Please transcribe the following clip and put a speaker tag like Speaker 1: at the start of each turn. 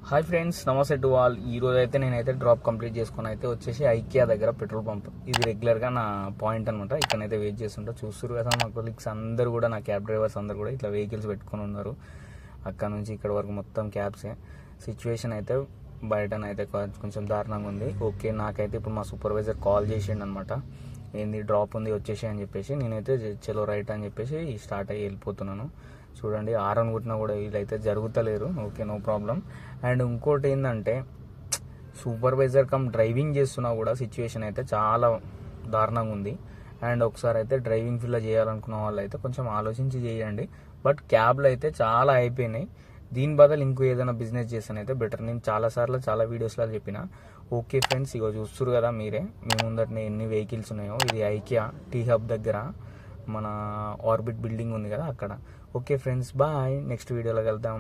Speaker 1: Hi friends, నమస్తే to all. ఈ రోజు అయితే నేనైతే డ్రాప్ కంప్లీట్ చేసుకుని అయితే వచ్చేసి ఐకియా దగ్గర పెట్రోల్ పంప్. ఇది రెగ్యులర్గా నా పాయింట్ అనమాట. ఇక్కడైతే వెయిట్ చేస్తుంటా. చూస్తారు కదా మా కొలీగ్స్ అందరూ కూడా, నా క్యాబ్ డ్రైవర్స్ అందరూ కూడా ఇట్లా వెహికల్స్ పెట్టుకొని ఉన్నారు. అక్కడ నుంచి ఇక్కడ వరకు మొత్తం క్యాబ్సే. సిచ్యువేషన్ అయితే బయటనైతే కొంచెం దారుణంగా ఉంది. ఓకే, నాకైతే ఇప్పుడు మా సూపర్వైజర్ కాల్ చేసిండు అనమాట. ఏంది డ్రాప్ ఉంది వచ్చేసి అని చెప్పేసి, నేనైతే చలో రైట్ అని చెప్పేసి స్టార్ట్ అయ్యి వెళ్ళిపోతున్నాను. చూడండి, ఆరన్ కొట్టినా కూడా వీళ్ళైతే జరుగుతలేరు. Okay, no problem. అండ్ ఇంకోటి ఏంటంటే, సూపర్వైజర్ కమ్ డ్రైవింగ్ చేస్తున్నా కూడా సిచ్యువేషన్ అయితే చాలా దారుణంగా ఉంది. అండ్ ఒకసారి అయితే డ్రైవింగ్ ఫీల్డ్లో చేయాలనుకున్న వాళ్ళు అయితే కొంచెం ఆలోచించి చేయండి. బట్ క్యాబ్లు అయితే చాలా అయిపోయినాయి. దీని బదులు ఇంకో ఏదైనా బిజినెస్ చేస్తానైతే బెటర్. నేను చాలా వీడియోస్లో చెప్పిన. ఓకే ఫ్రెండ్స్, ఇగో చూస్తున్నారు కదా మీరే, మీ ముందటనే ఎన్ని వెహికల్స్ ఉన్నాయో. ఇది ఐకియా టీ హబ్ దగ్గర మన ఆర్బిట్ బిల్డింగ్ ఉంది కదా అక్కడ. Okay friends, bye. నెక్స్ట్ వీడియోలో కలుద్దాం.